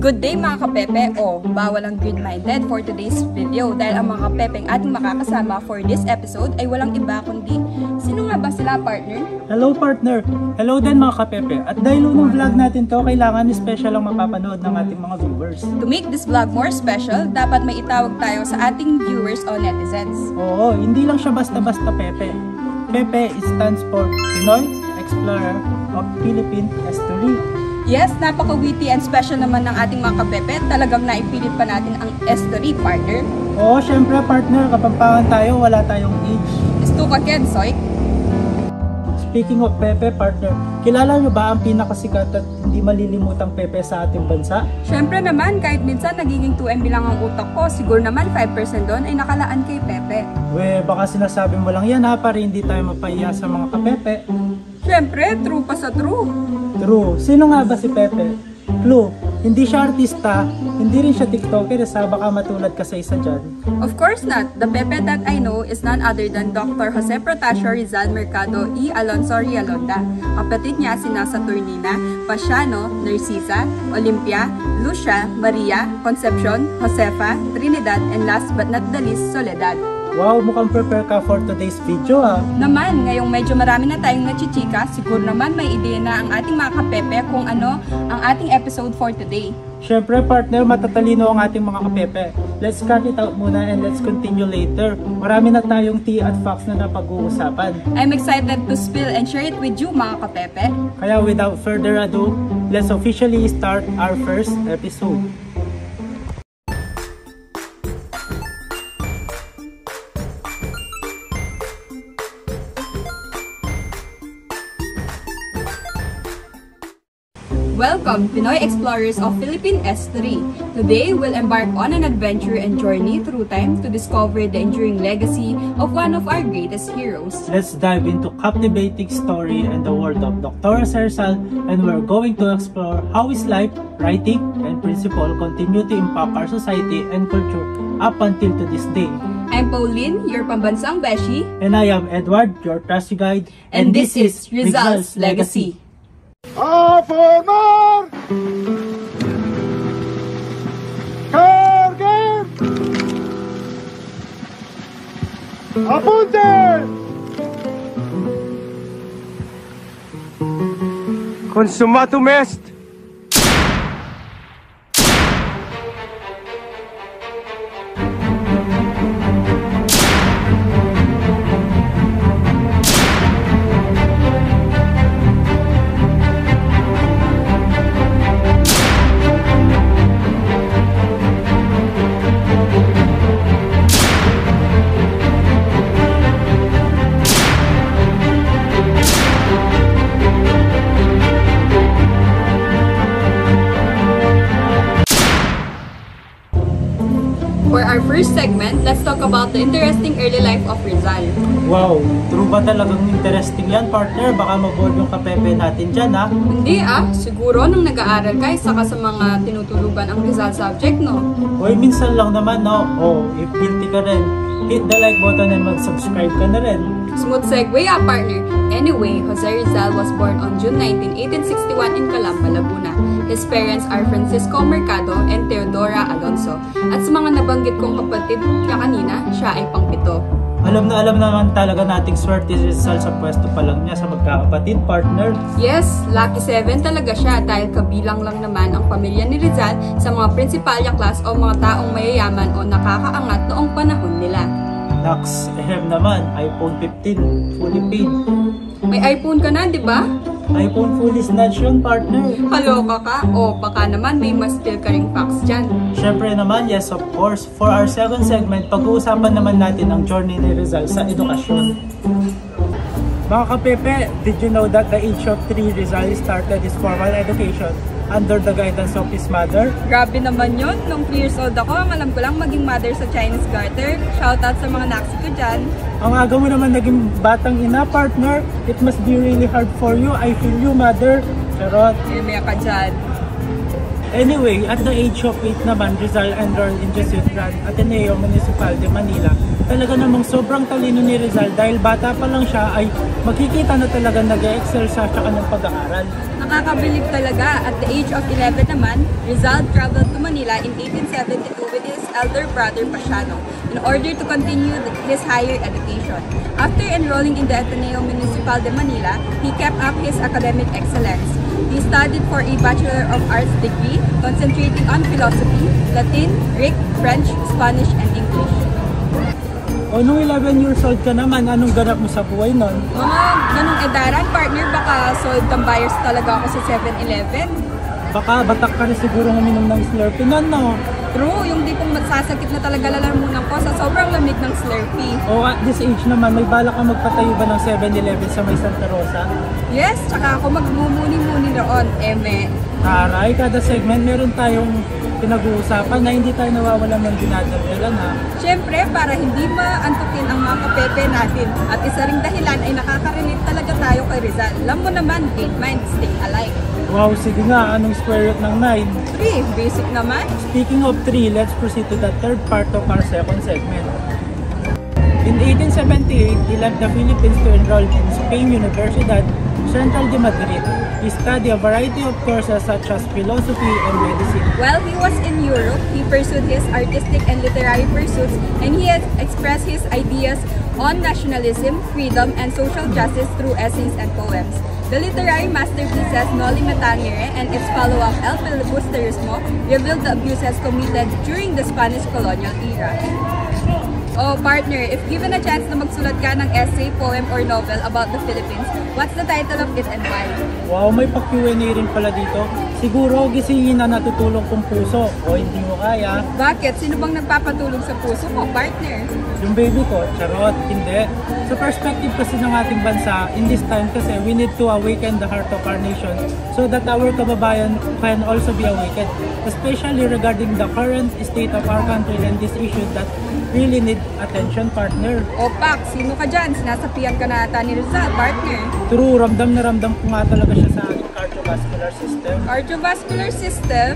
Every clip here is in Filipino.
Good day mga kapepe, bawal ang green-minded for today's video dahil ang mga kapepeng ating makakasama for this episode ay walang iba kundi sino nga ba sila, partner? Hello partner! Hello din mga kapepe, at dahil unang vlog natin to, kailangan special ang mapapanood ng ating mga viewers. To make this vlog more special, dapat may itawag tayo sa ating viewers o netizens. Oo, hindi lang siya basta-basta Pepe. Pepe stands for Pinoy Explorer of Philippine History. Yes, napaka-witty and special naman ng ating mga kapepe. Talagang naipilit pa natin ang history, partner. Oo, syempre partner, kapampangan tayo, wala tayong age. Stuka ken, soy. Speaking of Pepe, partner, kilala nyo ba ang pinakasikat at hindi malilimutang Pepe sa ating bansa? Syempre naman, kahit minsan nagiging 2MB lang ang utak ko, siguro naman 5% doon ay nakalaan kay Pepe. Baka sinasabi mo lang yan para hindi tayo mapahiya sa mga kapepe. Syempre, true pa sa true. True. Sino nga ba si Pepe? Clue, hindi siya artista, hindi rin siya TikToker, baka matulad ka sa isa dyan. Of course not. The Pepe that I know is none other than Dr. Jose Protasio Rizal Mercado y Alonso Rialonda. Kapatid niya sina Saturnina, Pasiano, Narcisa, Olympia, Lucia, Maria, Concepcion, Josefa, Trinidad, and last but not the least, Soledad. Wow, mukhang prepare ka for today's video Naman, ngayong medyo marami na tayong nachichika, siguro naman may ideya na ang ating mga kapepe kung ano ang ating episode for today. Syempre partner, matatalino ang ating mga kapepe. Let's cut it out muna and let's continue later. Marami na tayong tea at facts na napag-uusapan. I'm excited to spill and share it with you mga kapepe. Kaya without further ado, let's officially start our first episode. Welcome, Pinoy Explorers of Philippine History. Today, we'll embark on an adventure and journey through time to discover the enduring legacy of one of our greatest heroes. Let's dive into captivating story and the world of Dr. Jose Rizal, and we're going to explore how his life, writing, and principle continue to impact our society and culture up until to this day. I'm Pauline, your pambansang beshi. And I am Edward, your trusty guide. And this is Rizal's Legacy. Formar! Carguen! Apunte! Consumatum est! For our first segment, let's talk about the interesting early life of Rizal. Wow, true ba talagang interesting yan partner? Baka maboard yung kapepe natin dyan Hindi siguro nung nag-aaral ka, isa ka sa mga tinutulugan ang Rizal subject, no? Uy, minsan lang naman if guilty ka rin, hit the like button and mag-subscribe ka na rin. Smooth segue partner. Anyway, Jose Rizal was born on June 19, 1861 in Calamba, Laguna. His parents are Francisco Mercado and Teodora Alonso. At sa mga nabanggit kong kapatid niya kanina, siya ay pangpito. Alam naman talaga nating swerte si Rizal sa pwesto pa lang niya sa magkakapatid, partner. Yes, lucky 7 talaga siya dahil kabilang lang naman ang pamilya ni Rizal sa mga prinsipalya class o mga taong mayayaman o nakakaangat noong panahon nila. Nax, naman, iPhone 15, fully paid. May iPhone ka na, di ba? iPhone fully snatched yun, partner. Haloka ka? O baka naman may mas spill ka ring facts dyan. Syempre naman, yes of course. For our second segment, pag-uusapan naman natin ang journey ni Rizal sa edukasyon. Mga kapepe, did you know that the age of 3 Rizal started his formal education under the guidance of his mother? Grabe naman yun. Nung 3 years old ako, ang alam ko lang maging mother sa Chinese garter. Shoutout sa mga naksi ko dyan. Ang aga mo naman naging batang ina, partner. It must be really hard for you. I feel you, mother. Charot. May ka dyan. Anyway, at the age of 8 naman, Rizal enrolled in Jesuit Grand Ateneo Municipal de Manila. Talaga namang sobrang talino ni Rizal dahil bata pa lang siya ay makikita na talaga nag-excel siya tsaka ng pag-aaral. Nakakabilib talaga. At the age of 11 naman, Rizal traveled to Manila in 1872 with his elder brother Pasiano in order to continue his higher education. After enrolling in the Ateneo Municipal de Manila, he kept up his academic excellence. He studied for a Bachelor of Arts degree, concentrating on philosophy, Latin, Greek, French, Spanish, and English. O nung 11 years old ka naman, anong ganap mo sa buhay nun? Mga ganong edaran, partner, baka sold tambayers talaga ako sa 7-Eleven. Baka batak ka rin siguro uminom ng Slurpee nun, no? True, yung di pong magsasakit na talaga lalamunan ko sa sobrang lamig ng Slurpee. O at this age naman, may balak ka magpatayo ba ng 7-Eleven sa may Santa Rosa? Yes, tsaka ako magmumuni-muni roon, eme. Taray, kada segment meron tayong pinag-uusapan na hindi tayo nawawalan ng dinadaldalan, ha? Siyempre, para hindi maantukin ang mga kapepe natin. At isa ring dahilan ay nakaka-relate talaga tayo kay Rizal. Alam mo naman, 8 minds stay alike. Wow, sige nga, anong square root ng 9? 3, basic naman. Speaking of 3, let's proceed to the third part of our second segment. In 1878, he left the Philippines to enroll in Spain Universidad Central de Madrid. He studied a variety of courses such as philosophy and medicine. While he was in Europe, he pursued his artistic and literary pursuits, and he has expressed his ideas on nationalism, freedom, and social justice through essays and poems. The literary masterpieces Noli Me Tangere and its follow-up El Filibusterismo revealed the abuses committed during the Spanish colonial era. Oh, partner, if given a chance na magsulat ka ng essay, poem, or novel about the Philippines, what's the title of it and why? Wow, may pa-Q&A rin pala dito. Siguro gisingin na natutulog kong puso o hindi mo kaya. Bakit? Sino bang nagpapatulog sa puso mo, partner? Yung baby ko, charot, hindi. Sa perspective kasi ng ating bansa, in this time kasi we need to awaken the heart of our nation so that our kababayan can also be awakened. Especially regarding the current state of our country and this issue that really need attention, partner. Opak, sino ka dyan? Sinasapian ka na ata ni Rizal, partner. True, ramdam na ramdam ko nga talaga siya sa ating cardiovascular system. Cardiovascular system?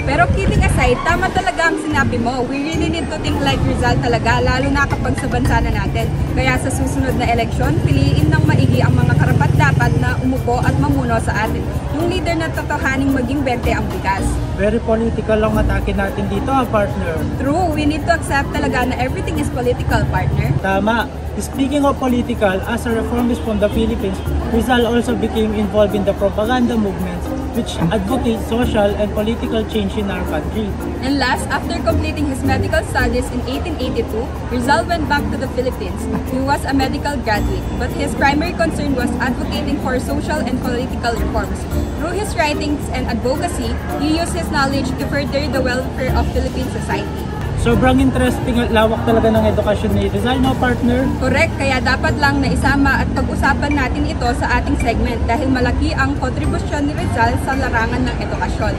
Pero kidding aside, tama talaga ang sinabi mo. We really need to think like Rizal talaga, lalo na kapag sa bansa na natin. Kaya sa susunod na eleksyon, piliin ng maigi ang mga karapat-dapat na umupo at mamuno sa atin. Yung leader na totohaning maging 20 ang bigas. Very political lang atake natin dito, partner. True, we need to accept talaga na everything is political, partner. Tama. Speaking of political, as a reformist from the Philippines, Rizal also became involved in the propaganda movements which advocate social and political change in our country. And last, after completing his medical studies in 1882, Rizal went back to the Philippines. He was a medical graduate, but his primary concern was advocating for social and political reforms. Through his writings and advocacy, he used his knowledge to further the welfare of Philippine society. Sobrang interesting at lawak talaga ng edukasyon ni Rizal, no, partner? Correct, kaya dapat lang na isama at pag-usapan natin ito sa ating segment dahil malaki ang kontribusyon ni Rizal sa larangan ng edukasyon.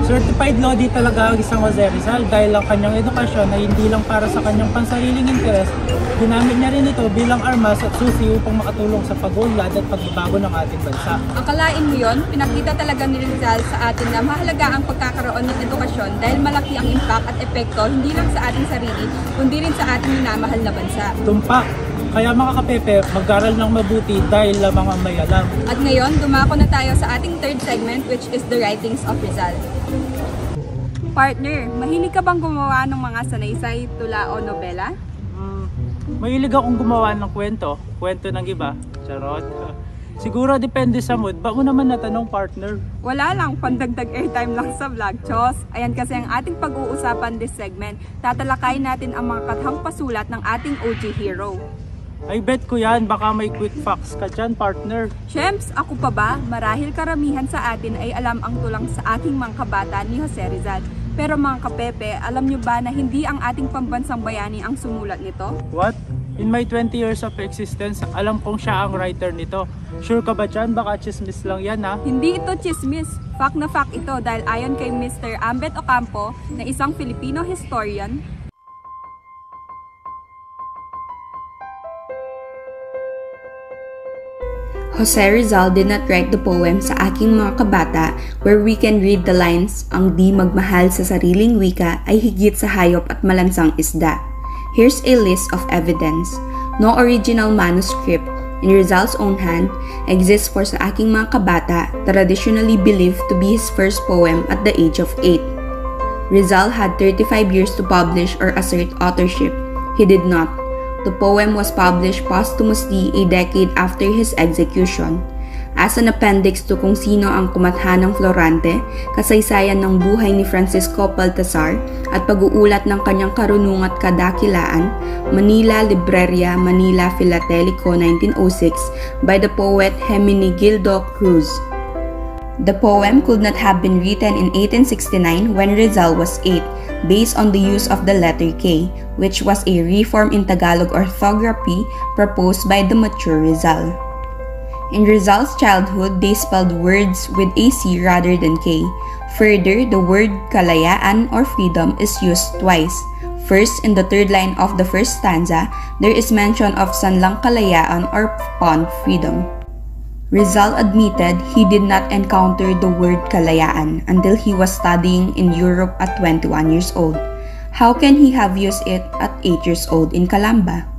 Certified Lodi talaga ang isang Jose Rizal dahil ang kanyang edukasyon ay hindi lang para sa kanyang pansariling interes, ginamit niya rin ito bilang armas at susi upang makatulong sa pag-unlad at pagbabago ng ating bansa. Akalain mo yon, pinakita talaga ni Rizal sa atin na mahalaga ang pagkakaroon ng edukasyon dahil malaki ang impact at epekto hindi lang sa ating sarili, kundi rin sa ating minamahal na bansa. Tumpak! Kaya mga kapepe, mag-aral ng mabuti dahil lamang ang may alam. At ngayon, dumako na tayo sa ating third segment which is the writings of Rizal. Partner, mahilig ka bang gumawa ng mga sanaysay, tula o nobela? Mahilig akong gumawa ng kwento ng iba. Charot. Siguro depende sa mood. Ba mo naman natanong, partner? Wala lang, pandagdag airtime lang sa vlog, Chos. Ayan kasi ang ating pag-uusapan this segment. Tatalakay natin ang mga kathang pasulat ng ating OG hero. Ay bet ko yan, baka may quick facts ka dyan, partner. Shems, ako pa ba? Marahil karamihan sa atin ay alam ang tulang sa ating mga kabata ni Jose Rizal. Pero mga kapepe, alam nyo ba na hindi ang ating pambansang bayani ang sumulat nito? What? In my 20 years of existence, alam kong siya ang writer nito. Sure ka ba dyan? Baka chismis lang yan, ha? Hindi ito chismis. Fact na fact ito dahil ayon kay Mr. Ambet Ocampo na isang Filipino historian, Jose Rizal did not write the poem sa aking mga kabata where we can read the lines, ang di magmahal sa sariling wika ay higit sa hayop at malansang isda. Here's a list of evidence. No original manuscript. in Rizal's own hand, exists for Sa Aking Mga Kabata, traditionally believed to be his first poem at the age of 8. Rizal had 35 years to publish or assert authorship. He did not. The poem was published posthumously a decade after his execution. As an appendix to Kung Sino ang Kumatha ng Florante, kasaysayan ng buhay ni Francisco Baltasar at pag-uulat ng kanyang karunungan at kadakilaan, Manila Libreria, Manila Philatelico 1906 by the poet Hermenegildo Cruz. The poem could not have been written in 1869 when Rizal was 8, based on the use of the letter K, which was a reform in Tagalog orthography proposed by the mature Rizal. In Rizal's childhood, they spelled words with a C rather than K. Further, the word kalayaan or freedom is used twice. First, in the third line of the first stanza, there is mention of sanlang kalayaan or pawn freedom. Rizal admitted he did not encounter the word kalayaan until he was studying in Europe at 21 years old. How can he have used it at 8 years old in Calamba?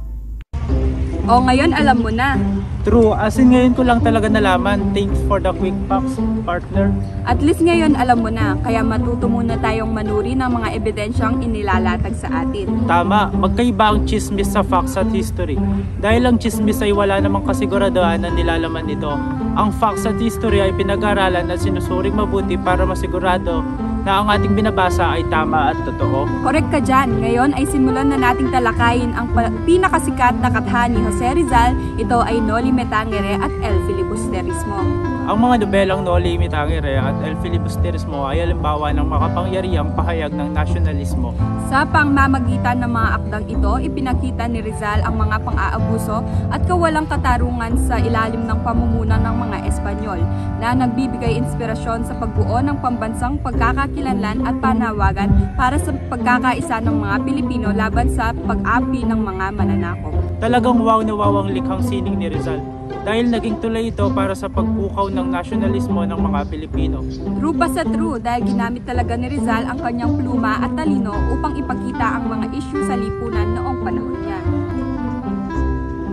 O ngayon alam mo na. True, as in ngayon ko lang talaga nalaman. Thanks for the quick facts, partner. At least ngayon alam mo na, kaya matuto muna tayong manuri ng mga ebidensyang inilalatag sa atin. Tama, magkaiba ang chismis sa facts at history. Dahil ang chismis ay wala namang kasiguraduhan na nilalaman nito. Ang facts at history ay pinag-aralan at sinusuring mabuti para masigurado na ang ating binabasa ay tama at totoo. Korek ka dyan. Ngayon ay simulan na nating talakayin ang pinakasikat na katha ni Jose Rizal. Ito ay Noli Me Tangere at El Filibusterismo. Ang mga nobelang Noli Me Tangere at El Filibusterismo ay halimbawa ng makapangyarihang pahayag ng nasyonalismo. Sa pangmamagitan ng mga akdang ito, ipinakita ni Rizal ang mga pang-aabuso at kawalang katarungan sa ilalim ng pamumuno ng mga Espanyol na nagbibigay inspirasyon sa pagbuo ng pambansang pagkakakilanlan at panawagan para sa pagkakaisa ng mga Pilipino laban sa pag-api ng mga mananakop. Talagang wow na wow ang likhang sining ni Rizal dahil naging tulay ito para sa pagpukaw ng nasyonalismo ng mga Pilipino. True ba sa true dahil ginamit talaga ni Rizal ang kanyang pluma at talino upang ipakita ang mga issue sa lipunan noong panahon niya.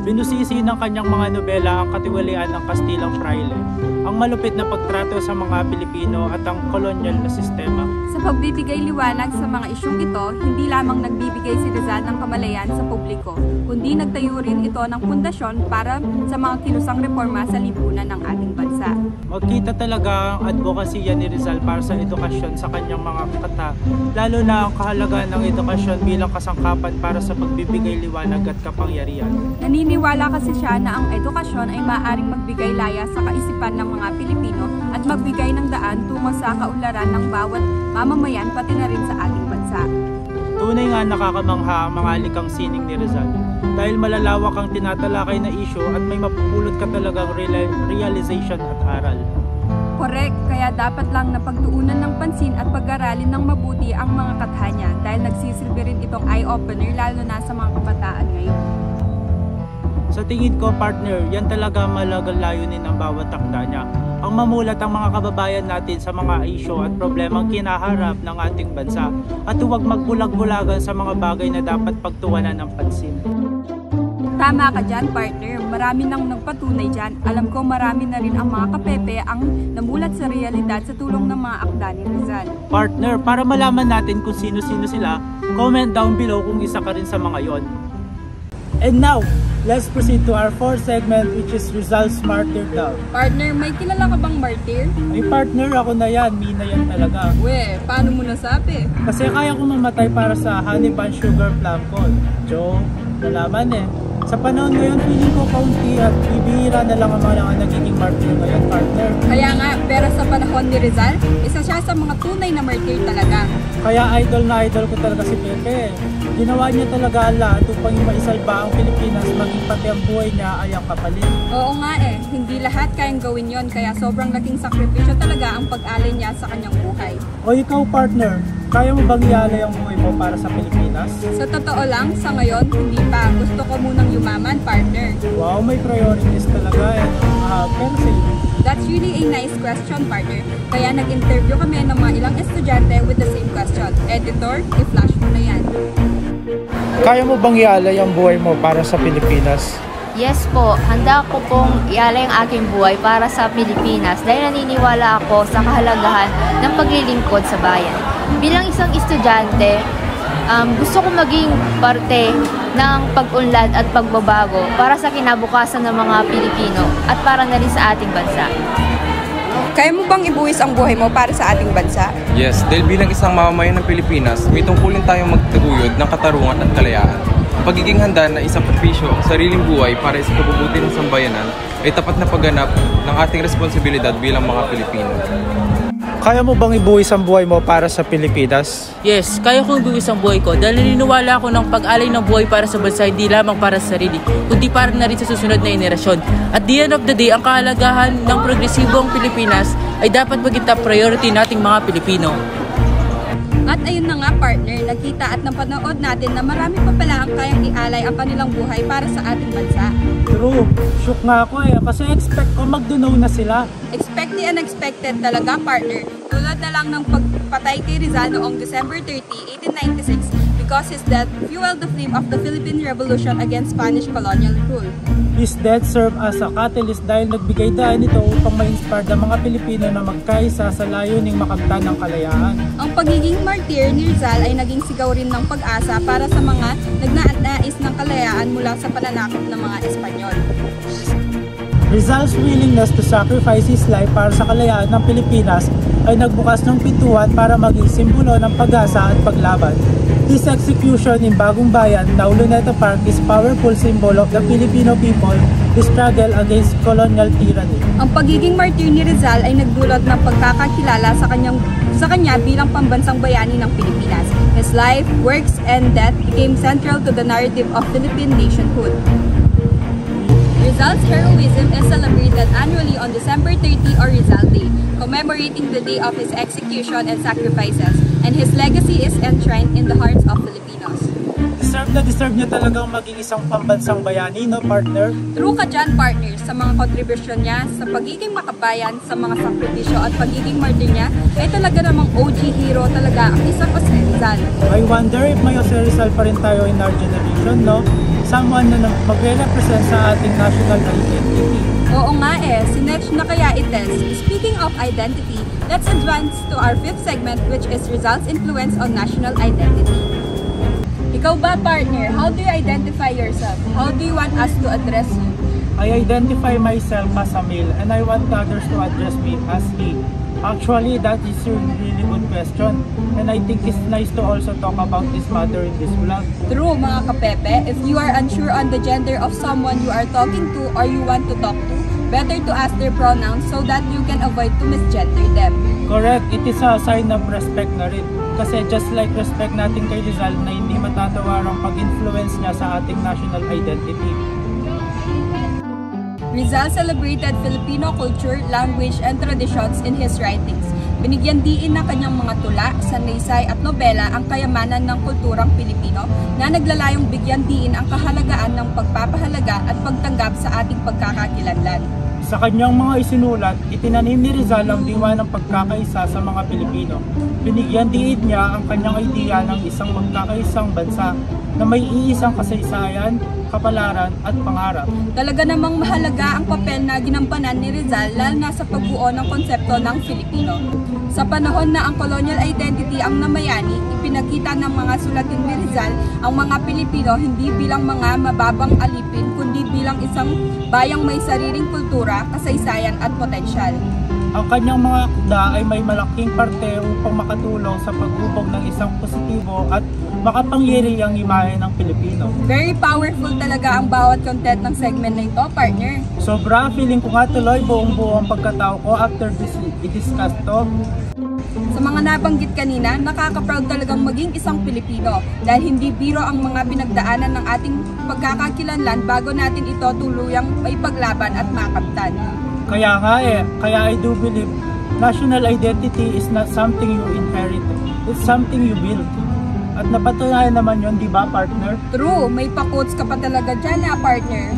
Binusisi ng kanyang mga nobela ang katiwalian ng Kastilang Fraile, ang malupit na pagtrato sa mga Pilipino at ang kolonyal na sistema. Sa pagbibigay liwanag sa mga isyung ito, hindi lamang nagbibigay si Rizal ng kamalayan sa publiko, kundi nagtayo rin ito ng pundasyon para sa mga kilusang reforma sa lipunan ng ating bansa. Magkita talaga ang advokasya ni Rizal para sa edukasyon sa kanyang mga kata, lalo na ang kahalagaan ng edukasyon bilang kasangkapan para sa pagbibigay liwanag at kapangyarihan. Naniniwala kasi siya na ang edukasyon ay maaaring magbigay laya sa kaisipan ng mga Pilipino at magbigay ng daan tungo sa kaunlaran ng bawat mamamayan pati na rin sa ating bansa. Tunay nga nakakamangha ang mga likang sining ni Rizal dahil malalawak ang tinatalakay na issue at may mapupulot ka talagang realization at aral. Correct, kaya dapat lang napagtuunan ng pansin at pag-aralin ng mabuti ang mga katha niya dahil nagsisilbi rin itong eye-opener lalo na sa mga kabataan ngayon. Sa tingin ko, partner, yan talaga malagang layunin ng bawat takda niya. Ang mamulat ang mga kababayan natin sa mga issue at problemang kinaharap ng ating bansa at huwag magbulag-bulagan sa mga bagay na dapat pagtuunan ng pansin. Tama ka dyan, partner. Marami nang nagpatunay dyan. Alam ko marami na rin ang mga kapepe ang namulat sa realidad sa tulong ng mga akda ni Rizal. Partner, para malaman natin kung sino-sino sila, comment down below kung isa ka rin sa mga yon. And now, let's proceed to our fourth segment which is Rizal's Martyr Daw. Partner, may kilala ka bang martyr? Ay partner, ako na yan. Mina yan talaga. We, paano mo nasabi? Kasi kaya ko mamatay para sa honey bun sugar plum cone. Joke, nalaman eh. Sa panahon ngayon, feeling ko kaunti at bibihira na lang ang mga nagiging martyr ngayon, partner. Kaya nga, pero sa panahon ni Rizal, isa siya sa mga tunay na martyr talaga. Kaya idol na idol ko talaga si Pepe. Ginawa niya talaga ang lahat upang maisalba ang Pilipinas, maging pati ang buhay niya ay ang kapalit. Oo nga eh, hindi lahat kayang gawin yon kaya sobrang laking sakripisyo talaga ang pag-alay niya sa kanyang buhay. O ikaw partner, kaya mo bang ialay ang buhay mo para sa Pilipinas? Sa totoo lang, sa ngayon, hindi pa. Gusto ko munang yumaman, partner. Wow, may priorities talaga eh. Pero sige. That's really a nice question, partner. Kaya nag-interview kami ng mga ilang estudyante with the same question. Editor, i-flash mo na yan. Kaya mo bang ialay ang buhay mo para sa Pilipinas? Yes po, handa ko pong ialay ang aking buhay para sa Pilipinas dahil naniniwala ako sa kahalagahan ng paglilingkod sa bayan. Bilang isang estudyante, gusto ko maging parte ng pag-unlad at pagbabago para sa kinabukasan ng mga Pilipino at para na rin sa ating bansa. Kaya mo bang ibuwis ang buhay mo para sa ating bansa? Yes, dahil bilang isang mamamayan ng Pilipinas, may tungkulin tayong magtaguyod ng katarungan at kalayaan. Pagiging handa na isakripisyo ang sariling buhay para sa kabubuti ng sambayanan ay tapat na pagganap ng ating responsibilidad bilang mga Pilipino. Kaya mo bang ibuwis ang buhay mo para sa Pilipinas? Yes, kaya kong ibuwis ang buhay ko dahil naniniwala ako ng pag-alay ng buhay para sa bansa hindi lamang para sa sarili, kundi para na rin sa susunod na henerasyon. At the end of the day, ang kahalagahan ng progresibong Pilipinas ay dapat maging top priority nating mga Pilipino. At ayun na nga partner, nakita at napanood natin na marami pa pala ang kayang ialay ang kanilang buhay para sa ating bansa. True, shook nga ako kasi expect ko mag-donate na sila. Expect the unexpected talaga partner, tulad na lang ng pagpatay kay Rizal noong December 30, 1896 because his death fueled the flame of the Philippine Revolution against Spanish colonial rule. His death served as a catalyst dahil nagbigay daan ito upang ma-inspire ang mga Pilipino na magkaisa sa layuning makamtan ng kalayaan. Ang pagiging martir ni Rizal ay naging sigaw rin ng pag-asa para sa mga nagnanais ng kalayaan mula sa pananakop ng mga Espanyol. Rizal's willingness to sacrifice his life para sa kalayaan ng Pilipinas ay nagbukas ng pintuan para maging simbolo ng pag-asa at paglaban. His execution in Bagong Bayan, now Luneta Park, is powerful symbol of the Filipino people who struggle against colonial tyranny. Ang pagiging martir ni Rizal ay nagdulot ng pagkakakilala sa kanya bilang pambansang bayani ng Pilipinas. His life, works, and death became central to the narrative of Philippine nationhood. Rizal's heroism is celebrated annually on December 30 or Rizal Day, commemorating the day of his execution and sacrifices, and his legacy is enshrined in the hearts of Filipinos. Deserve niya talagang maging isang pambansang bayani, no partner? True ka dyan, partner, sa mga kontribusyon niya, sa pagiging makabayan, sa mga sakripisyo at pagiging martir niya, ay talaga namang OG hero talaga ang isang Jose Rizal. I wonder if may Jose Rizal pa rin tayo in our generation, no? Someone na magre-represent sa ating national identity. Oo nga si Netch na kaya ites. Speaking of identity, let's advance to our fifth segment which is Rizal's influence on national identity. Ikaw ba partner, how do you identify yourself? How do you want us to address you? I identify myself as a male and I want others to address me as he. Actually, that is a really good question and I think it's nice to also talk about this matter in this vlog. True mga kapepe, if you are unsure on the gender of someone you are talking to or you want to talk to, better to ask their pronouns so that you can avoid to misgender them. Correct, it is a sign of respect na rin. Kasi just like respect natin kay Rizal na hindi matatawarang pag-influence niya sa ating national identity. Rizal celebrated Filipino culture, language, and traditions in his writings. Binigyan diin ng kanyang mga tula, sanaysay at nobela ang kayamanan ng kulturang Pilipino na naglalayong bigyan diin ang kahalagaan ng pagpapahalaga at pagtanggap sa ating pagkakakilanlan. Sa kanyang mga isinulat, itinanim ni Rizal ang diwa ng pagkakaisa sa mga Pilipino. Binigyan diin niya ang kanyang idea ng isang magkakaisang bansa na may iisang kasaysayan, kapalaran at pangarap. Talaga namang mahalaga ang papel na ginampanan ni Rizal lalo na sa pagbuo ng konsepto ng Filipino. Sa panahon na ang colonial identity ang namayani, ipinakita ng mga sulatin ni Rizal ang mga Pilipino hindi bilang mga mababang alipin kundi bilang isang bayang may sariling kultura, kasaysayan at potensyal. Ang kanyang mga akda ay may malaking parte upang makatulong sa paghubog ng isang positibo at makapangyarihang imahe ng Pilipino. Very powerful talaga ang bawat content ng segment na ito, partner. Sobra, feeling ko nga tuloy buong-buo ang pagkatao ko after i-discuss to. Sa mga nabanggit kanina, nakaka-proud talagang maging isang Pilipino dahil hindi biro ang mga pinagdaanan ng ating pagkakakilanlan bago natin ito tuluyang maipaglaban at makamtan. Kaya I do believe national identity is not something you inherit, it's something you build. At napatunayan naman yun, di ba partner? True, may pa-quotes ka pa talaga dyan partner.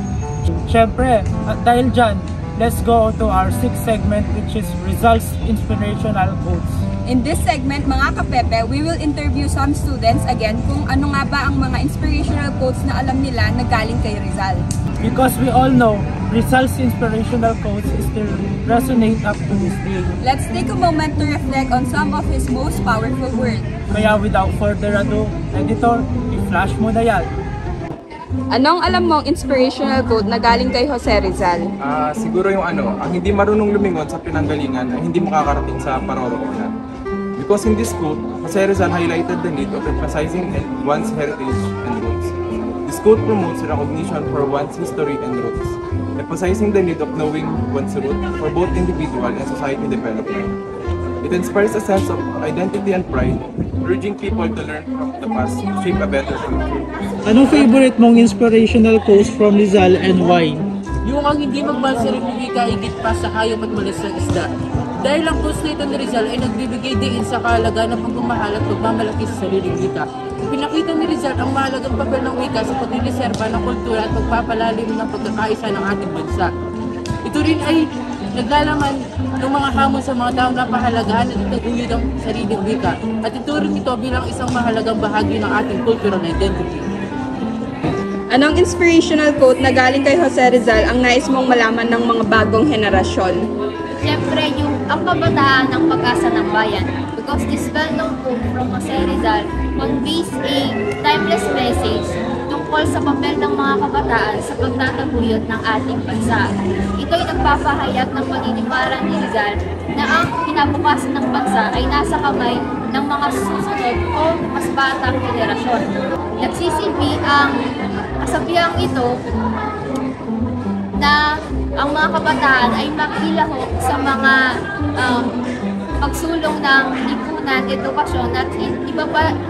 Siyempre, at dahil dyan, let's go to our sixth segment which is Rizal's inspirational quotes. In this segment, mga kapepe, we will interview some students again kung ano nga ba ang mga inspirational quotes na alam nila na galing kay Rizal. Because we all know, Rizal's inspirational quotes still resonate up to this day. Let's take a moment to reflect on some of his most powerful words. Kaya without further ado, editor, i-flash mo na yan. Anong alam mong inspirational quote na galing kay Jose Rizal? Siguro yung ang hindi marunong lumingon sa pinanggalingan ay hindi makakarating sa paroroonan. Because in this quote, Jose Rizal highlighted the need of emphasizing one's heritage and roots. This quote promotes recognition for one's history and roots, emphasizing the need of knowing one's root for both individual and society development. It inspires a sense of identity and pride, urging people to learn from the past to shape a better future. Anong favorite mong inspirational quotes from Rizal and why? Yung ang hindi magmahal sa Republika higit pa sa hayop at malas sa isda. Dahil ang quotes na ito ni Rizal ay nagbibigay din sa kahalagaan ng pagmamahal at pagmamalaki sa sariling wika. Pinakita ni Rizal ang mahalagang papel ng wika sa pagliliserba ng kultura at pagpapalalim ng pagkakaisa ng ating bansa. Ito rin ay naglalaman ng mga hamon sa mga taong napahalagahan at itaguyod ang sariling wika at ituring ito bilang isang mahalagang bahagi ng ating cultural identity. Anong inspirational quote na galing kay Jose Rizal ang nais mong malaman ng mga bagong henerasyon? Siyempre, ang kabataan ng pag-asa ng bayan. Because this well-known quote from Jose Rizal conveys a timeless message tungkol sa papel ng mga kabataan sa pagtataguyod ng ating bansa. Ito ay nagpapahayag ng paniniwala ni Rizal na ang kinabukasan ng bansa ay nasa kamay ng mga susunod o mas batang henerasyon. Nagsisilbi ang kasabihang ito na ang mga kabataan ay makilahok sa mga pagsulong ng lipunan, edukasyon at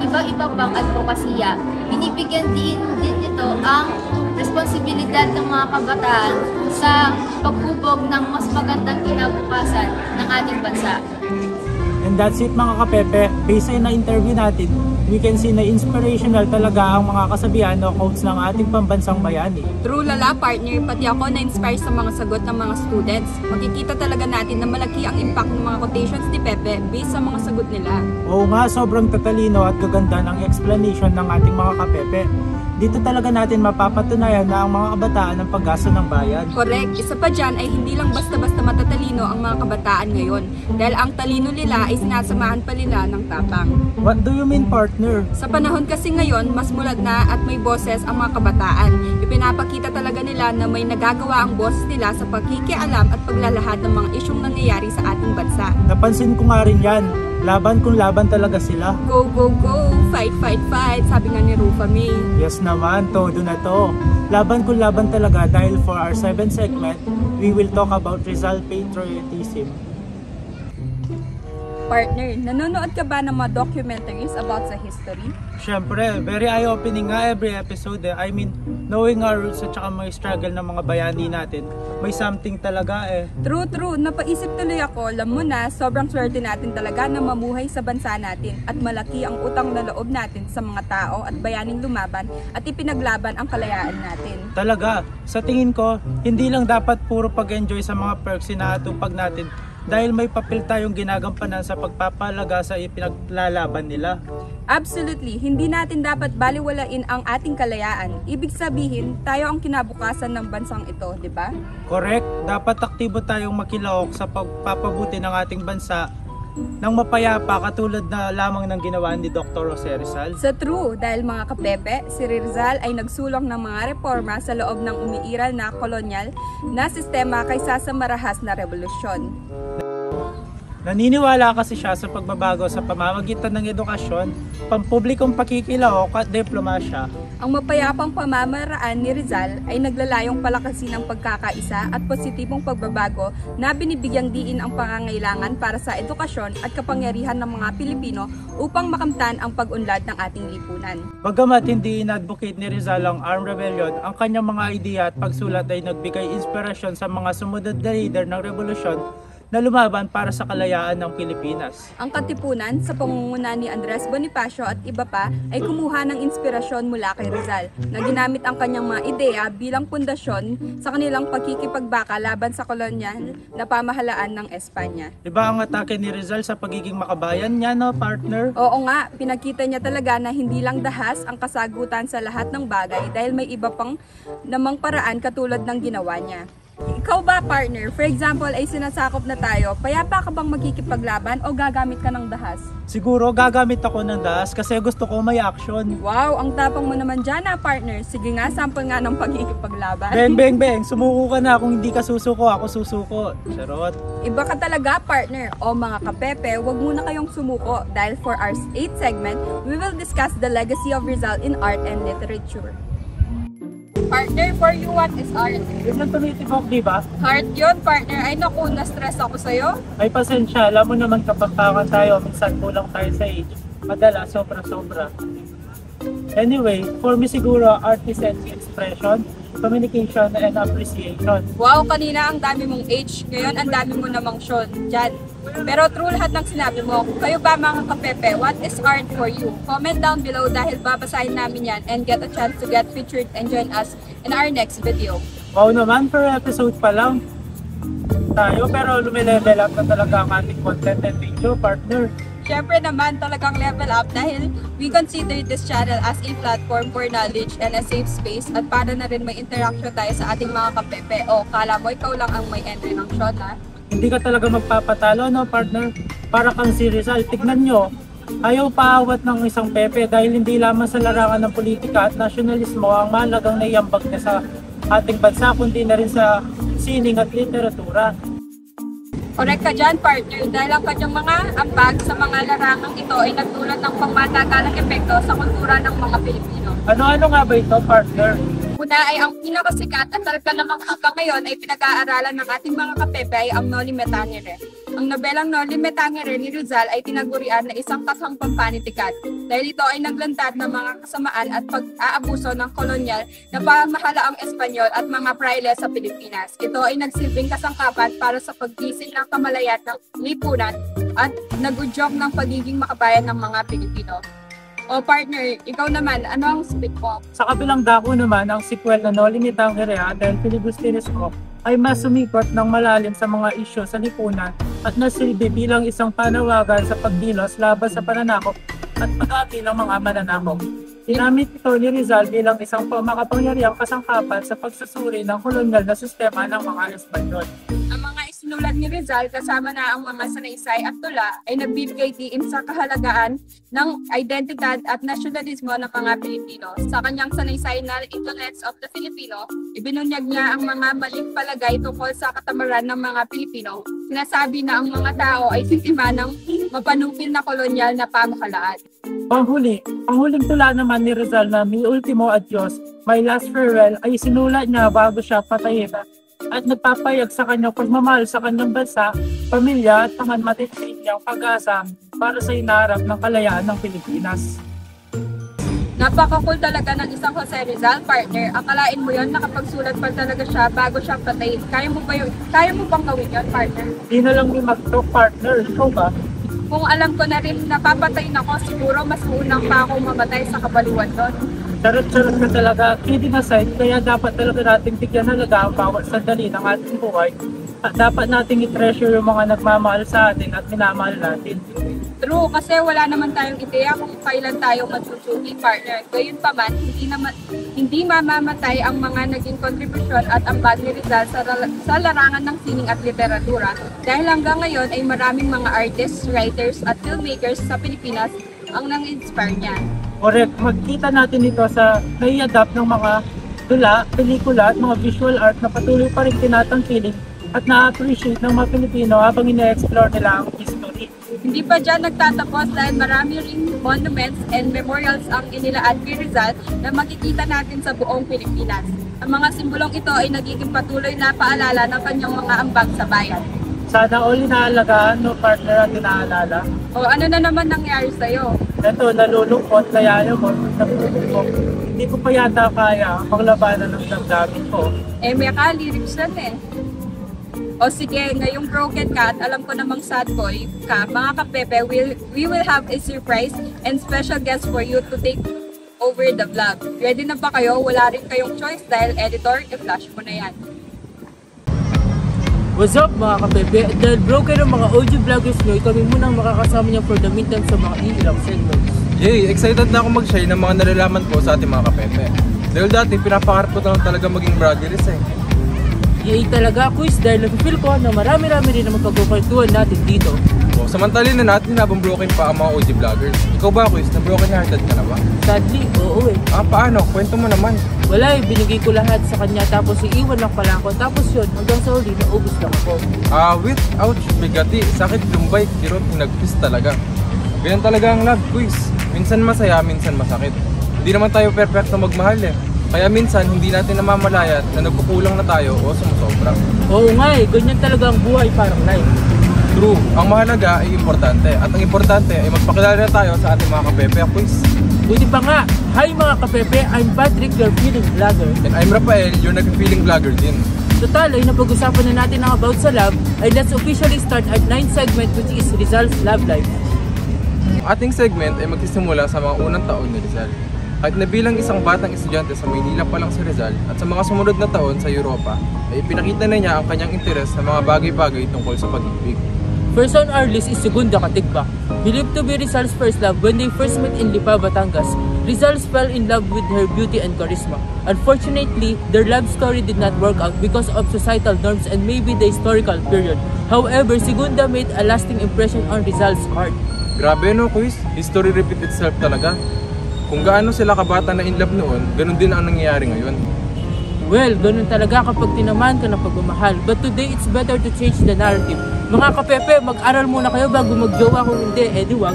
iba-iba pang advokasya. Binibigyan din ito ang responsibilidad ng mga kabataan sa paghubog ng mas magandang kinabukasan ng ating bansa. And that's it mga kapepe. Based sa na-interview natin, we can see na inspirational talaga ang mga kasabihan o quotes ng ating pambansang bayani. True lala partner, pati ako na-inspire sa mga sagot ng mga students. Makikita talaga natin na malaki ang impact ng mga quotations ni Pepe based sa mga sagot nila. Oo nga, sobrang tatalino at gaganda ng explanation ng ating mga kapepe. Dito talaga natin mapapatunayan na ang mga kabataan ang pag-asa ng bayan. Correct. Isa pa dyan ay hindi lang basta-basta matatalino ang mga kabataan ngayon. Dahil ang talino nila ay sinasamahan pa nila ng tapang. What do you mean, partner? Sa panahon kasi ngayon, mas mulat na at may boses ang mga kabataan. Ipinapakita talaga nila na may nagagawa ang boses nila sa pagkikialam at paglalahad ng mga isyong nangyayari sa ating bansa. Napansin ko nga rin yan. Laban kung laban talaga sila. Go, go, go! Fight, fight, fight! Sabi nga ni Rufa May. Yes naman, todo na to. Laban kung laban talaga dahil for our 7th segment, we will talk about Rizal patriotism. Partner, nanonood ka ba ng mga documentaries about sa history? Siyempre, very eye-opening nga every episode. I mean, knowing our roots at saka may struggle ng mga bayani natin, may something talaga eh. True, true. Napaisip tuloy ako, alam mo na, sobrang swerte natin talaga na mamuhay sa bansa natin at malaki ang utang na loob natin sa mga tao at bayaning lumaban at ipinaglaban ang kalayaan natin. Talaga, sa tingin ko, hindi lang dapat puro pag-enjoy sa mga perks na atupag natin dahil may papel tayong ginagampanan sa pagpapalaga sa ipinaglalaban nila. Absolutely, hindi natin dapat baliwalain ang ating kalayaan. Ibig sabihin, tayo ang kinabukasan ng bansang ito, di ba? Correct, dapat aktibo tayong makilahok sa pagpapabuti ng ating bansa nang mapayapa katulad na lamang ng ginawa ni Dr. Jose Rizal. Sa true, dahil mga kapepe, si Rizal ay nagsulong ng mga reforma sa loob ng umiiral na kolonyal na sistema kaysa sa marahas na revolusyon. Naniniwala kasi siya sa pagbabago sa pamamagitan ng edukasyon, pampublikong pakikilahok at diplomasya. Ang mapayapang pamamaraan ni Rizal ay naglalayong palakasin ang pagkakaisa at positibong pagbabago na binibigyang diin ang pangangailangan para sa edukasyon at kapangyarihan ng mga Pilipino upang makamtan ang pag-unlad ng ating lipunan. Bagamat hindi in-advocate ni Rizal ang armed rebellion, ang kanyang mga ideya at pagsulat ay nagbigay inspirasyon sa mga sumunod na leader ng revolusyon na lumaban para sa kalayaan ng Pilipinas. Ang Katipunan sa pangunguna ni Andres Bonifacio at iba pa ay kumuha ng inspirasyon mula kay Rizal na ginamit ang kanyang mga ideya bilang pundasyon sa kanilang pagkikipagbaka laban sa kolonyal na pamahalaan ng Espanya. Diba ang atake ni Rizal sa pagiging makabayan niya, no, partner? Oo nga, pinakita niya talaga na hindi lang dahas ang kasagutan sa lahat ng bagay dahil may iba pang namang paraan katulad ng ginawa niya. Ikaw ba, partner? For example, ay sinasakop na tayo, payapa ka bang magkikipaglaban o gagamit ka ng dahas? Siguro gagamit ako ng dahas kasi gusto ko may action. Wow, ang tapang mo naman dyan partner. Sige nga, sample nga ng pagkikipaglaban. Beng, sumuko ka na. Kung hindi ka susuko, ako susuko. Charot. Iba ka talaga, partner. O mga kapepe, wag muna kayong sumuko dahil for our 8th segment, we will discuss the legacy of Rizal in art and literature. Partner, for you, what is art? Yun ang tumitibok, di ba? Art yun, partner. Ay naku, na-stress ako sa'yo. Ay pasensya, alam mo naman kapag pakan tayo, minsan kulang tayo sa age. Madalas, sobra-sobra. Anyway, for me siguro, art is expression, communication, and appreciation. Wow, kanina ang dami mong age. Ngayon, ang dami mo namang Sean. Dyan. Pero true lahat ng sinabi mo. Kayo ba mga kapepe, what is art for you? Comment down below dahil babasahin namin yan and get a chance to get featured and join us in our next video. Wow naman, per episode pa lang tayo, pero lumilevel up na talaga ang ating content and video, partner. Siyempre naman talagang level up dahil we consider this channel as a platform for knowledge and a safe space at para na rin may interaction tayo sa ating mga kapepe. O, kala mo ikaw lang ang may entry ng Sean, ha? Hindi ka talaga magpapatalo, no, partner? Para kang si Rizal. Tignan nyo, ayaw paawat ng isang pepe dahil hindi lamang sa larangan ng politika at nasyonalismo ang mahalagang naiambag niya sa ating bansa, kundi na rin sa sining at literatura. Correct ka dyan, partner, dahil ang kanyang mga ambag sa mga larangang ito ay nagdulot ng pangmatagalang epekto sa kultura ng mga Pilipino. Ano-ano nga ba ito, partner? Una ay ang pinakasikat at talaga namang hanggang ngayon ay pinag-aaralan ng ating mga kapepe ay ang Noli Me Tangere. Ang nobelang Noli Me Tangere ni Rizal ay tinagurian na isang kasang pampanitikat dahil ito ay naglantad ng mga kasamaan at pag-aabuso ng kolonyal na pamahalaang Espanyol at mga praile sa Pilipinas. Ito ay nagsilbing kasangkapan para sa paggising ng kamalayat ng lipunan at nagudyok ng pagiging makabayan ng mga Pilipino. O partner, ikaw naman, ano ang split mo? Sa kabilang dako naman, ang sequel na Noli Me Tangere dahil filibusterismo ay mas sumikot ng malalim sa mga isyu sa lipunan at nasilbi bilang isang panawagan sa pagdilos laban sa pananakop at pag-ati ng mga mananakop. Ginamit ito ni Rizal bilang isang makapangyarihang kasangkapan sa pagsusuri ng kolonyal na sistema ng mga Espanyol. Ang mga isinulat ni Rizal kasama na ang mga sanaysay at tula ay nagbibigay diin sa kahalagaan ng identidad at nasyonalismo ng mga Pilipino. Sa kanyang sanaysay na Intellects of the Filipino, ibinunyag niya ang mga maling palagay tungkol sa katamaran ng mga Pilipino. Sinasabi na ang mga tao ay biktima ng mapanupil na kolonyal na pamahalaan. Ang huling tula naman ni Rizal na Mi Ultimo Adios, My Last Farewell ay sinulat niya bago siya patayin at nagpapayag sa kanyang pagmamahal sa kanyang bansa, pamilya at ang matitin niyang pag-asa para sa hinaharap ng kalayaan ng Pilipinas. Napaka-cool talaga ng isang Jose Rizal, partner. Akalain mo yon nakapagsulat pa talaga siya bago siya patayin. Kaya mo bang gawin yun, partner? Di na lang ni mag-talk, partner. Ikaw ba? Kung alam ko na rin napapatayin ako, siguro mas unang pa ako mamatay sa kabaliwan doon. Charot-charot ka talaga. Kidding aside, kaya dapat talaga natin bigyan halaga ang bawat sandali ng ating buhay. At dapat nating i-treasure yung mga nagmamahal sa atin at minamahal natin. True, kasi wala naman tayong ideya kung kailan tayo magsusugi, partner. Gayunpaman, hindi mamamatay ang mga naging kontribusyon at ambag ni Rizal sa larangan ng sining at literatura. Dahil hanggang ngayon ay maraming mga artists, writers at filmmakers sa Pilipinas ang nang-inspire niya. Correct. Magkita natin ito sa nai-adapt ng mga tula, pelikula at mga visual art na patuloy pa rin tinatangkilik at na-appreciate ng mga Pilipino habang ine-explore nila ang history. Hindi pa dyan nagtatapos dahil marami ring monuments and memorials ang inilaan kay Rizal na makikita natin sa buong Pilipinas. Ang mga simbolong ito ay nagiging patuloy na paalala ng kanyang mga ambag sa bayan. Sana all inaalagaan, no, partner, at inaalala. O ano na naman nangyari sa'yo? Ito, nalulungkot, kaya mo, nagtutulog. Hindi ko pa yata kaya ang paglabanan ng damdamin ko. May lyrics lang eh. O sige, ngayong broken ka at alam ko namang sad boy ka, mga kapepe, we will have a surprise and special guest for you to take over the vlog. Ready na ba kayo? Wala rin kayong choice dahil editor, i-flash mo na yan. What's up mga kapepe? Dahil broken ang mga OG vloggers nyo, kami munang makakasama niya for the meantime sa mga ilang segments. Yay! Excited na ako mag-share ng mga nalalaman ko sa ating mga kapepe. Dahil dati, pinapakarap ko lang talaga maging vloggeries eh. Yay talaga, quiz, dahil nafe-feel ko na marami-rami rin naman pagkukuntuhan natin dito. O, samantalin na natin habang broken pa ang mga OG vloggers. Ikaw ba, quiz? Na broken hearted ka na ba? Sadly, oo eh. Paano? Kwento mo naman. Wala eh, binigay ko lahat sa kanya tapos iiwan lang pala ako. Tapos yun, hanggang sa uli, naubos lang ako. Wait, ouch, bigati, sakit lumbay, kirot, nag-quiz talaga. Ganyan talaga ang love, quiz. Minsan masaya, minsan masakit. Hindi naman tayo perfecto magmahal eh. Kaya minsan, hindi natin namamalayat na nagkukulang na tayo o sumusobra. Oo nga eh, ganyan talaga ang buhay parang life. True, ang mahalaga ay importante. At ang importante ay magpakilala tayo sa ating mga kapepe, quiz. Buti pa nga, hi mga kapepe, I'm Patrick, your feeling vlogger. And I'm Rafael, your nag-feeling vlogger din. Total ay napag-usapan na natin ang about sa love, ay let's officially start at 9th segment which is Rizal's Love Life. Ang ating segment ay magsisimula sa mga unang taon ni Rizal. Kahit na bilang isang batang estudyante sa Maynila pa lang si Rizal at sa mga sumunod na taon sa Europa, ay pinakita na niya ang kanyang interes sa mga bagay-bagay tungkol sa pag-ibig. First on our list is Segunda Katigba. Believed to be Rizal's first love when they first met in Lipa, Batangas, Rizal fell in love with her beauty and charisma. Unfortunately, their love story did not work out because of societal norms and maybe the historical period. However, Segunda made a lasting impression on Rizal's heart. Grabe no, quiz? History repeat itself talaga. Kung gaano sila kabata na in love noon, ganun din ang nangyayari ngayon. Well, ganun talaga kapag tinamaan ka ng pagmamahal. But today, it's better to change the narrative. Mga kapepe, mag-aral muna kayo bago mag-jowa. Kung hindi, di wag.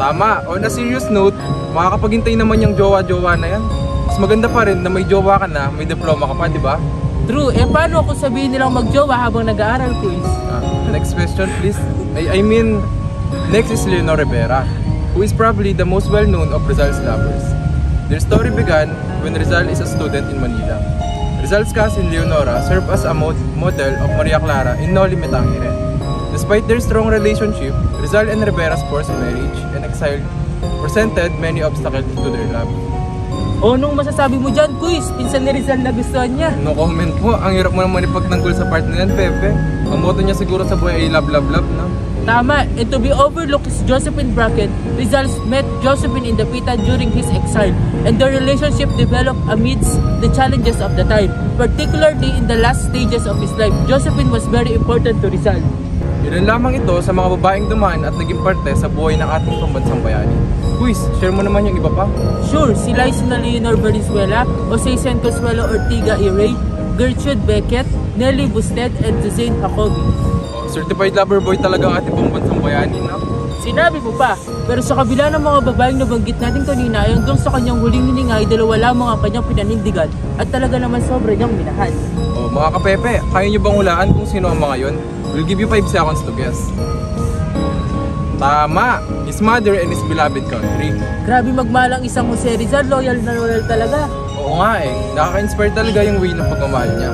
Tama. On a serious note, makakapaghintay naman yung jowa-jowa na yan. Mas maganda pa rin na may jowa ka na, may diploma ka pa, di ba? True. Paano kung sabihin nilang mag-jowa habang nag-aaral, quiz? Next question, please. Next is Leonor Rivera, who is probably the most well-known of Rizal's lovers. Their story began when Rizal is a student in Manila. Rizal's cousin Leonora served as a model of Maria Clara in Noli Me Tangere. Despite their strong relationship, Rizal and Rivera's forced marriage and exile presented many obstacles to their love. Anong masasabi mo dyan, quiz? Pinsan ni Rizal na gustuhan niya. No comment po, ang hirap mo naman ipagtanggol sa part na yan, Pepe. Ang motto niya siguro sa buhay ay love, love, love, no? Tama, and to be overlooked is Josephine Bracken. Rizal met Josephine in Dapitan during his exile, and their relationship developed amidst the challenges of the time. Particularly in the last stages of his life, Josephine was very important to Rizal. Ilan lamang ito sa mga babaeng dumaan at naging parte sa buhay ng ating pambansang bayani. Quiz, share mo naman yung iba pa. Sure, sila sina Leonor Valenzuela, Jose San Consuelo Ortiga Iray, Gertrude Beckett, Nelly Busted, and Suzanne Jacobi. Certified lover boy talaga ang ating pambansang bayani, no? Sinabi mo pa, pero sa kabila ng mga babaeng nabanggit natin kanina ay hanggang sa kanyang huling hininga ay dalawa lamang ang kanyang pinanindigan at talaga naman sobra niyang minahal. Mga kapepe, kaya nyo bang hulaan kung sino ang mga yon? We'll give you 5 seconds to guess. Tama! His mother and his beloved country. Grabe magmahal ang isang Jose Rizal, loyal na loyal talaga. Oo nga eh, nakaka-inspire talaga yung way ng pagmamahal niya.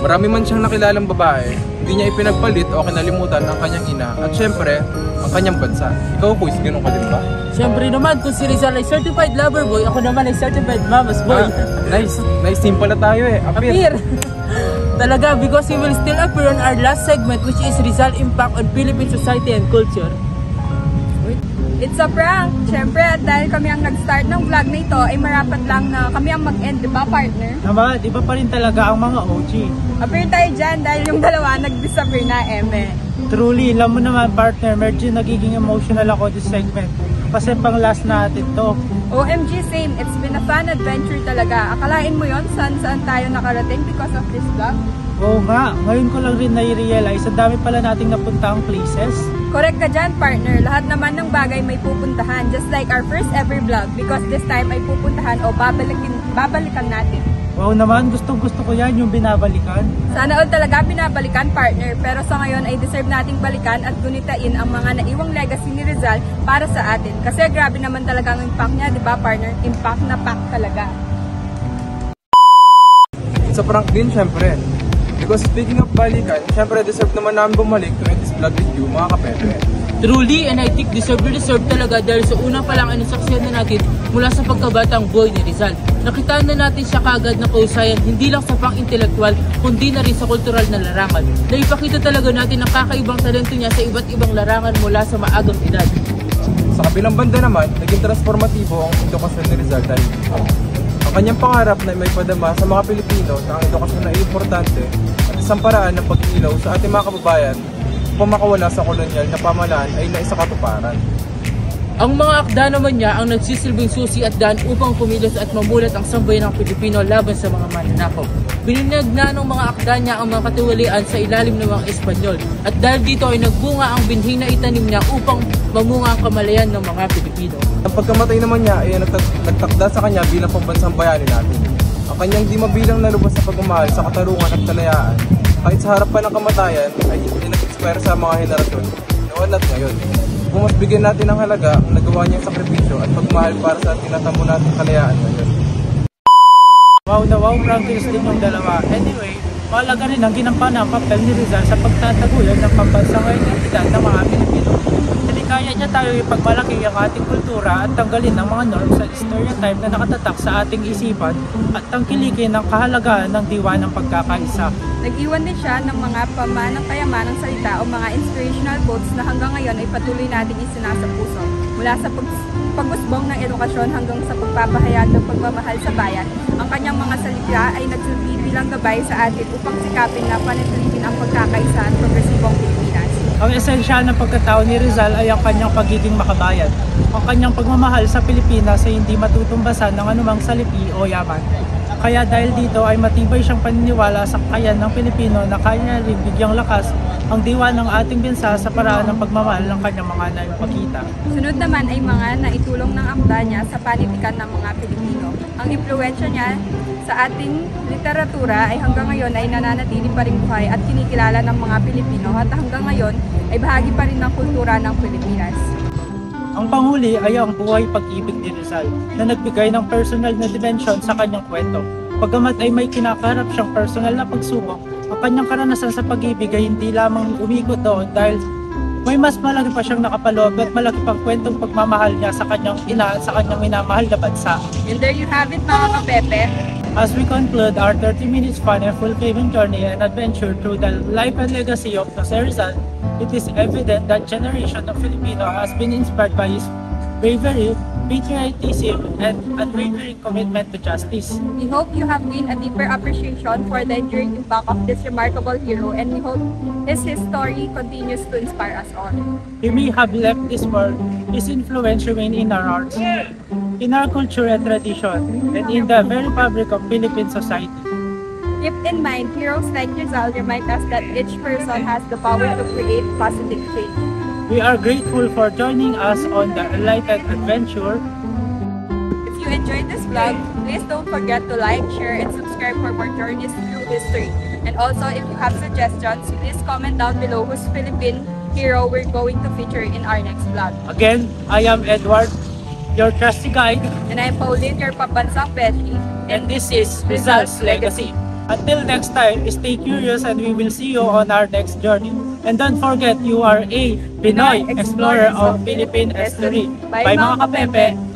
Marami man siyang nakilalang babae, hindi niya ipinagpalit o kinalimutan ang kanyang ina at syempre, ang kanyang bansa. Ikaw, quiz, ganun ka din ba? Syempre naman, kung si Rizal ay certified lover boy, ako naman ay certified mama's boy. Nice team pala tayo eh. Appear! Talaga, because he will still appear on our last segment which is Rizal Impact on Philippine Society and Culture. It's a prank! Siyempre, at dahil kami ang nag-start ng vlog na ito, ay marapat lang na kami ang mag-end, di ba partner? Naman, iba pa rin talaga ang mga OG. Appear tayo dyan dahil yung dalawa nag-disappear na, eme. Truly, alam mo naman partner, medyo nagiging emotional ako this segment. Kasi pang last natin to. OMG, same. It's been a fun adventure talaga. Akalain mo yon saan tayo nakarating because of this vlog? Oo nga, ngayon ko lang rin na-realize, ang dami pala nating napuntahang places. Correct ka dyan, partner. Lahat naman ng bagay may pupuntahan, just like our first ever vlog, because this time ay pupuntahan o babalikan natin. Wow naman, gustong-gusto ko yan, yung binabalikan. Sana all talaga binabalikan, partner, pero sa ngayon ay deserve nating balikan at gunitain ang mga naiwang legacy ni Rizal para sa atin. Kasi grabe naman talaga ang impact niya, di ba, partner? Impact na pack talaga. Sa prank din, syempre. Because speaking of balikan, syempre deserve naman namin bumalik to end this vlog with you, mga kapepe. Truly, and I think deserve talaga dahil sa una pa lang ay nasaksihan na natin mula sa pagkabatang buhay ni Rizal. Nakitaan na natin siya kaagad na kausayan hindi lang sa pang-intelektual kundi na rin sa kultural na larangan. Naipakita talaga natin ang kakaibang talento niya sa iba't ibang larangan mula sa maagang edad. Sa kabilang banda naman, naging transformatibo ang edukasyon ni Rizal dahil ang kanyang pangarap na may padama sa mga Pilipino na ang edukasyon ay importante at isang paraan ng pag-ilaw sa ating mga kababayan upang makawala sa kolonyal na pamahalaan ay naisakatuparan. Ang mga akda naman niya ang nagsisilbing susi at daan upang kumilos at mamulat ang sambayan ng Pilipino laban sa mga mananakaw. Bininag na ng mga akda niya ang mga katiwalian sa ilalim ng mga Espanyol at dahil dito ay nagbunga ang binhing na itanim niya upang mamunga ang kamalayan ng mga Pilipino. Ang pagkamatay naman niya ay nagtakda sa kanya bilang pambansang bayani natin. Ang kanyang di mabilang na lubos sa pagmamahal sa katarungan at kalayaan kahit sa harapan ng kamatayan ay nag-inspire sa mga henerasyon noon at ngayon. Kung mas bigyan natin ng halaga ang nagawa niyang sakripisyo at pagmahal para sa tinatamo nating kalayaan ngayon. Wow na wow, practice din yung dalawa. Anyway, mahalaga rin ang ginampanan ng papel ni Rizal sa pagtataguyod ng pambansang identidad ng mga Pilipino. Kaya niya tayo ipagmalaki ang ating kultura at tanggalin ang mga norms at stereotype na nakatatak sa ating isipan at tangkilikin ang kahalagahan ng diwa ng pagkakaisa. Nag-iwan din siya ng mga pamanang kayamanang salita o mga inspirational quotes na hanggang ngayon ay patuloy nating isinasa puso. Mula sa pag-usbong ng edukasyon hanggang sa pagpapahayag ng pagmamahal sa bayan, ang kanyang mga salita ay nagsilbi bilang gabay sa atin upang sikapin na panatilihin ang pagkakaisa at progresibong Pilipinas. Ang esensyal ng pagkatao ni Rizal ay ang kanyang pagiging makabayan. Ang kanyang pagmamahal sa Pilipinas ay hindi matutumbasan ng anumang salipi o yaman. Kaya dahil dito ay matibay siyang paniniwala sa kakayahan ng Pilipino na kaya rin bigyang lakas ang diwa ng ating bansa sa paraan ng pagmamahal ng kanyang mga naipakita. Sunod naman ay mga naitulong ng akda niya sa panitikan ng mga Pilipino. Ang impluwensya niya sa ating literatura ay hanggang ngayon ay nananatili pa rin buhay at kinikilala ng mga Pilipino at hanggang ngayon ay bahagi pa rin ng kultura ng Pilipinas. Ang panghuli ay ang buhay pag-ibig ni Rizal na nagbigay ng personal na dimension sa kanyang kwento. Pagkamat ay may kinakaharap siyang personal na pagsubok, ang kanyang karanasan sa pag-ibig ay hindi lamang umikot doon dahil may mas malaki pa siyang nakapaloob at malaki pang kwentong pagmamahal niya sa kanyang ina at sa kanyang minamahal na bansa. And there you have it, mga kapepe. As we conclude our 30 minutes fun and fulfilling journey and adventure through the life and legacy of Jose Rizal, it is evident that generation of Filipino has been inspired by his bravery, patriotism, and unwavering commitment to justice. We hope you have gained a deeper appreciation for the enduring impact of this remarkable hero, and we hope his story continues to inspire us all. He may have left this world, his influence remains in our hearts, in our culture and tradition, and in the very fabric of Philippine society. Keep in mind, heroes like Rizal remind us that each person has the power to create positive change. We are grateful for joining us on the enlightened adventure. If you enjoyed this vlog, please don't forget to like, share, and subscribe for more journeys through history. And also, if you have suggestions, please comment down below whose Philippine hero we're going to feature in our next vlog. Again, I am Edward, your trusty guide, And I'm Pauline, your Pambansang Beshi. and this is Rizal's Legacy. Until next time, stay curious and we will see you on our next journey. And don't forget, you are a Pinoy explorer of Philippine history. Bye mga kapepe!